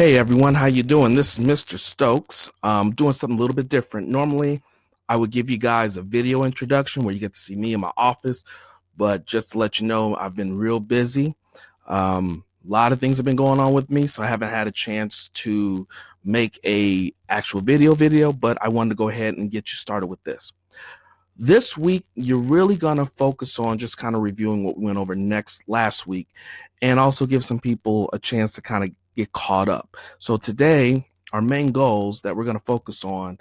Hey everyone, how you doing? This is Mr. Stokes. Doing something a little bit different. Normally, I would give you guys a video introduction where you get to see me in my office, but just to let you know, I've been real busy. A lot of things have been going on with me, so I haven't had a chance to make a actual video, but I wanted to go ahead and get you started with this. This week, you're really going to focus on just kind of reviewing what we went over last week and also give some people a chance to kind of get caught up. So today, our main goals that we're going to focus on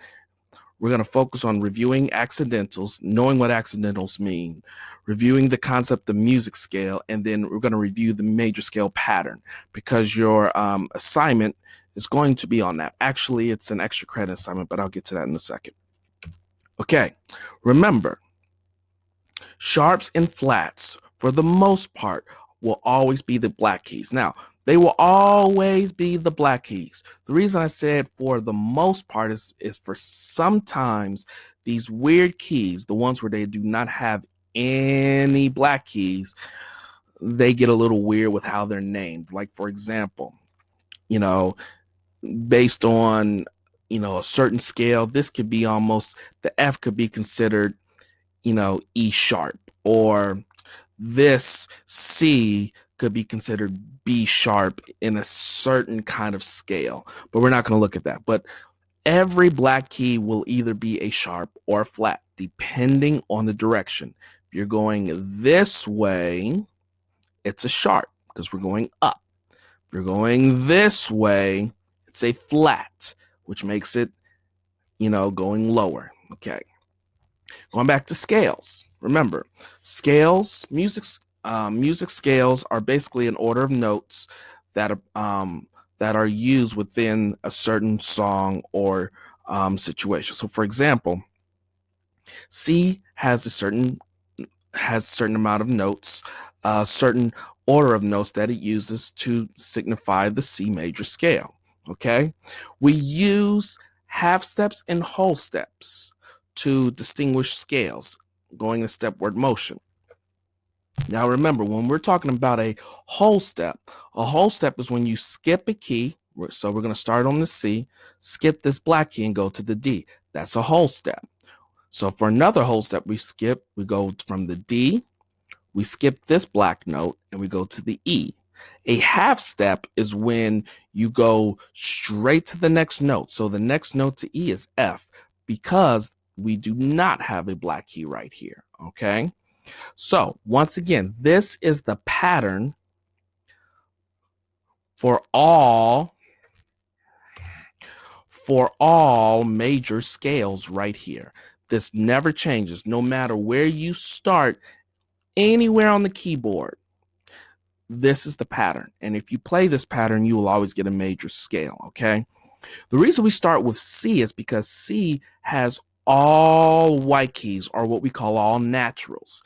reviewing accidentals, knowing what accidentals mean, reviewing the concept of music scale, and then we're going to review the major scale pattern because your assignment is going to be on that. Actually, it's an extra credit assignment, but I'll get to that in a second. Okay, remember, sharps and flats, for the most part, will always be the black keys. Now, they will always be the black keys. The reason I said for the most part is for sometimes these weird keys, the ones where they do not have any black keys, they get a little weird with how they're named. Like, for example, you know, based on, a certain scale, this could be almost, the F could be considered E sharp, or this C could be considered B sharp in a certain kind of scale, but we're not going to look at that. But every black key will either be a sharp or a flat, depending on the direction. If you're going this way, it's a sharp because we're going up. If you're going this way, it's a flat, which makes it, going lower. Okay. Going back to scales, remember, music scales are basically an order of notes that are used within a certain song or situation. So, for example, C has a certain amount of notes, a certain order of notes that it uses to signify the C major scale. Okay, we use half steps and whole steps to distinguish scales going in stepward motion. Now remember, when we're talking about a whole step is when you skip a key. So we're going to start on the C, skip this black key and go to the D. That's a whole step. So for another whole step, we go from the D, we skip this black note, and we go to the E. A half step is when you go straight to the next note. So the next note to E is F, because we do not have a black key right here, okay? So once again, this is the pattern for all major scales right here. This never changes, no matter where you start, anywhere on the keyboard. This is the pattern. And if you play this pattern, you will always get a major scale, okay? The reason we start with C is because C has all white keys, or what we call all naturals.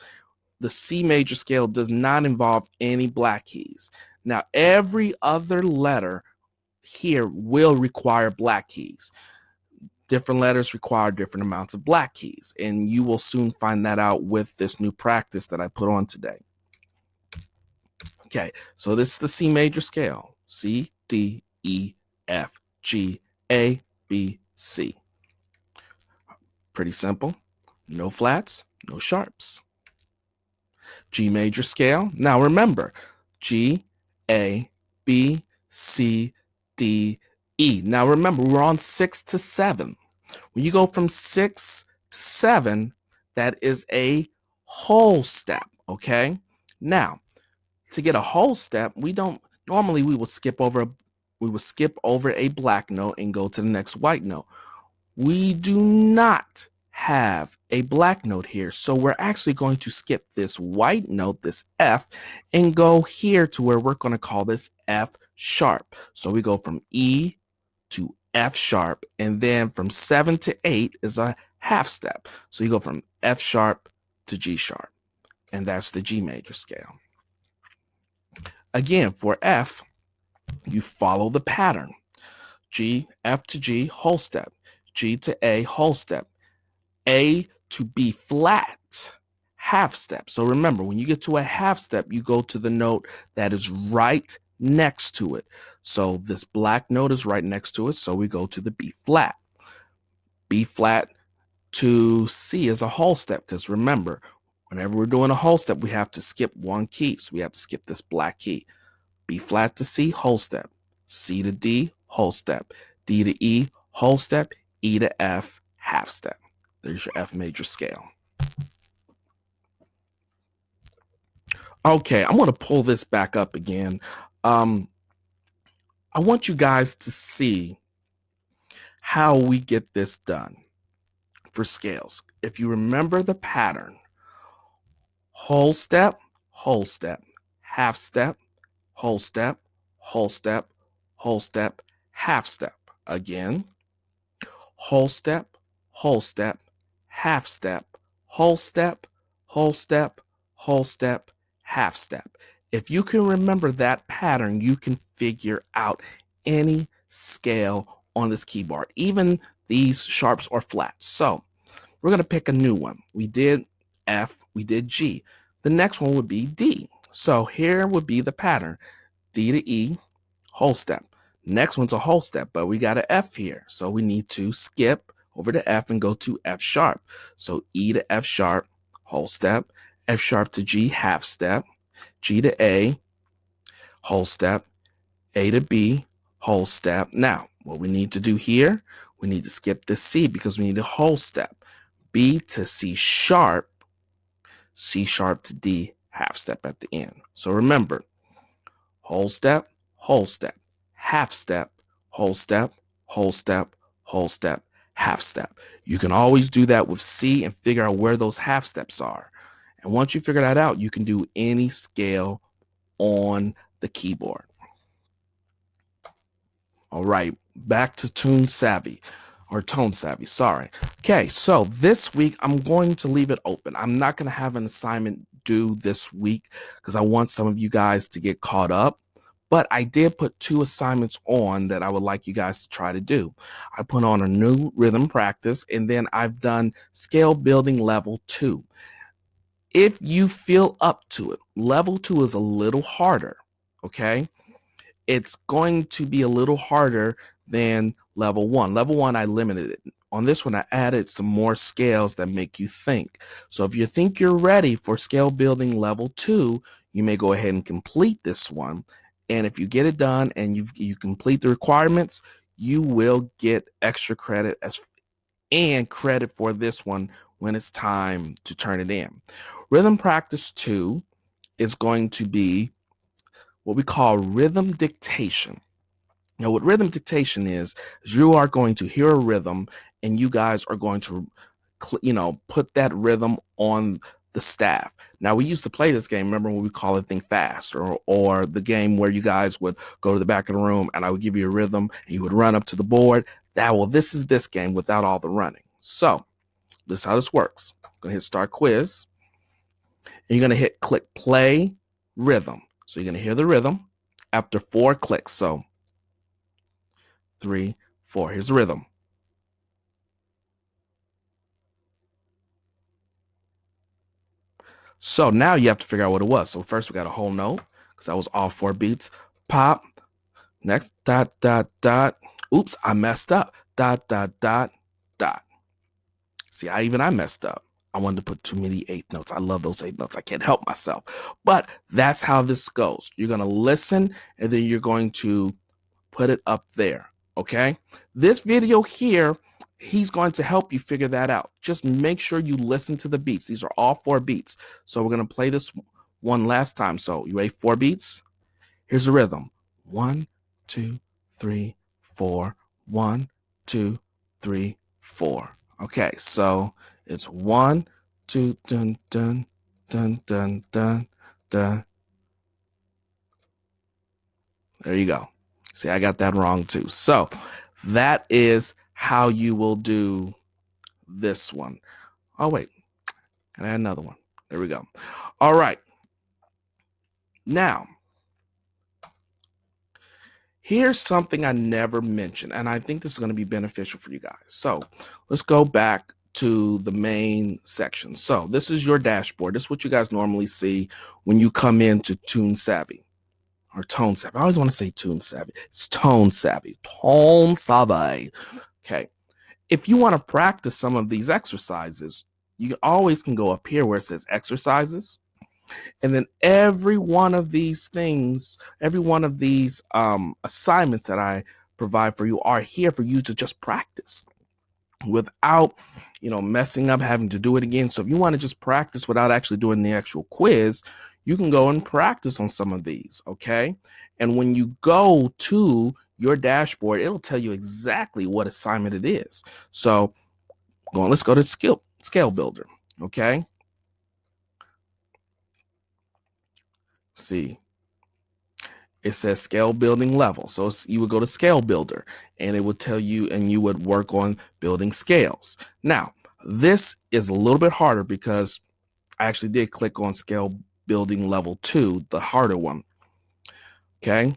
The C major scale does not involve any black keys. Now, every other letter here will require black keys. Different letters require different amounts of black keys, and you will soon find that out with this new practice that I put on today. Okay, so this is the C major scale. C, D, E, F, G, A, B, C. Pretty simple. No flats, no sharps. G major scale. Now remember, G, A, B, C, D, E. Now remember, we're on 6 to 7. When you go from 6 to 7, that is a whole step, okay? Now, to get a whole step, we will skip over a black note and go to the next white note. We do not have a black note here, so we're actually going to skip this white note, this F, and go here to where we're going to call this F sharp. So we go from E to F sharp, and then from 7 to 8 is a half step. So you go from F sharp to G sharp, and that's the G major scale. Again, for F, you follow the pattern. G, F to G, whole step. G to A, whole step. A to B flat, half step. So remember, when you get to a half step, you go to the note that is right next to it. So this black note is right next to it. So we go to the B flat. B flat to C is a whole step, because remember, whenever we're doing a whole step, we have to skip one key. So we have to skip this black key. B flat to C, whole step. C to D, whole step. D to E, whole step. E to F, half step. There's your F major scale. Okay, I'm going to pull this back up again. I want you guys to see how we get this done for scales. If you remember the pattern, whole step, half step, whole step, whole step, whole step, half step. Again, whole step, half step, whole step, whole step, whole step, half step. If you can remember that pattern, you can figure out any scale on this keyboard, even these sharps or flats. So we're going to pick a new one. We did F, we did G. The next one would be D. So here would be the pattern, D to E, whole step. Next one's a whole step, but we got an F here. So we need to skip over to F and go to F sharp. So E to F sharp, whole step. F sharp to G, half step. G to A, whole step. A to B, whole step. Now, what we need to do here, we need to skip this C because we need a whole step. B to C sharp to D, half step at the end. So remember, whole step, half step, whole step, whole step, whole step, half step. You can always do that with C and figure out where those half steps are. And once you figure that out, you can do any scale on the keyboard. All right, back to Tone Savvy, sorry. Okay, so this week I'm going to leave it open. I'm not going to have an assignment due this week because I want some of you guys to get caught up. But I did put 2 assignments on that I would like you guys to try to do. I put on a new rhythm practice, and then I've done scale building level 2. If you feel up to it, level 2 is a little harder, okay? It's going to be a little harder than level 1. Level 1, I limited it. On this one, I added some more scales that make you think. So if you think you're ready for scale building level 2, you may go ahead and complete this one. And if you get it done and you complete the requirements, you will get extra credit and credit for this one when it's time to turn it in. Rhythm practice 2 is going to be what we call rhythm dictation. Now, what rhythm dictation is you are going to hear a rhythm and you guys are going to, put that rhythm on the staff. Now, we used to play this game. Remember when we call it Think Fast, or the game where you guys would go to the back of the room and I would give you a rhythm and you would run up to the board. This is this game without all the running. So this is how this works. I'm going to hit start quiz. And you're going to click play rhythm. So you're going to hear the rhythm after 4 clicks. So 3, 4. Here's the rhythm. So now you have to figure out what it was. So first we got a whole note because that was all 4 beats. Pop. Next, dot, dot, dot. Oops, I messed up. Dot, dot, dot, dot. See, I messed up. I wanted to put too many 8th notes. I love those 8th notes. I can't help myself. But that's how this goes. You're going to listen and then you're going to put it up there. Okay? This video here, he's going to help you figure that out. Just make sure you listen to the beats. These are all 4 beats. So we're going to play this one last time. So you ready? 4 beats. Here's the rhythm. 1, 2, 3, 4. 1, 2, 3, 4. Okay, so it's 1, 2, dun, dun, dun, dun, dun, dun. There you go. See, I got that wrong too. So that is how you will do this one. Oh, wait. Can I add another one? There we go. All right. Now, here's something I never mentioned, and I think this is going to be beneficial for you guys. So let's go back to the main section. So this is your dashboard. This is what you guys normally see when you come into Tone Savvy. or tone savvy. I always want to say tune savvy. It's tone savvy. Tone savvy. Okay. If you want to practice some of these exercises, you always can go up here where it says exercises. And then every one of these things, every one of these assignments that I provide for you are here for you to just practice without, messing up, having to do it again. So if you want to just practice without actually doing the actual quiz, you can go and practice on some of these, okay? And when you go to your dashboard, it'll tell you exactly what assignment it is. So let's go to Scale Builder, okay? See, it says scale building level. So you would go to Scale Builder and it would tell you, and you would work on building scales. Now, this is a little bit harder because I actually did click on Scale Building Level 2, the harder one. Okay.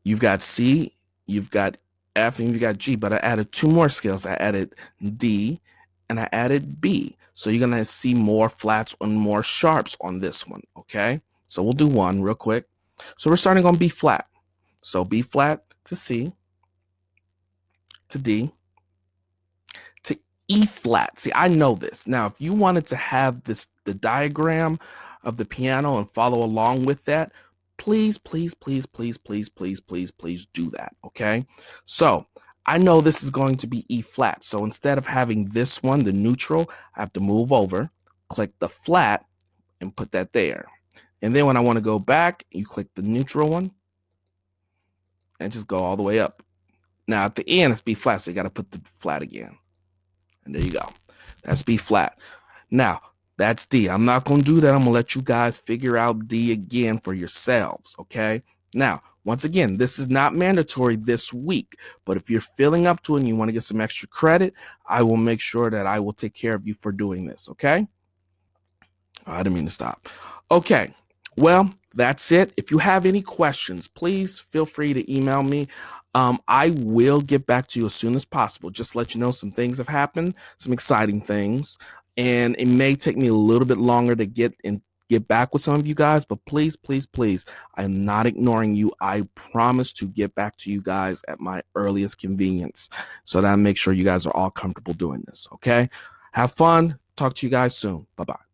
You've got C, you've got F, and you've got G, but I added 2 more scales. I added D and I added B. So you're going to see more flats and more sharps on this one. Okay. So we'll do one real quick. So we're starting on B flat. So B flat to C, to D, to E flat. See, I know this. Now, if you wanted to have the diagram of the piano and follow along with that, please, please, please, please, please, please, please, please do that, okay? So I know this is going to be E flat. So instead of having this one, the neutral, I have to move over, click the flat, and put that there. And then when I want to go back, you click the neutral one, and just go all the way up. Now at the end, it's B flat, so you got to put the flat again. And there you go. That's B flat. Now, that's D. I'm not going to do that. I'm going to let you guys figure out D again for yourselves, okay? Now, once again, this is not mandatory this week, but if you're filling up to it and you want to get some extra credit, I will make sure that I will take care of you for doing this, okay? I didn't mean to stop. Okay, well, that's it. If you have any questions, please feel free to email me. I will get back to you as soon as possible. Just let you know some things have happened, some exciting things, and it may take me a little bit longer to get back with some of you guys, but please, please, please, I'm not ignoring you. I promise to get back to you guys at my earliest convenience so that I make sure you guys are all comfortable doing this, okay? Have fun. Talk to you guys soon. Bye-bye.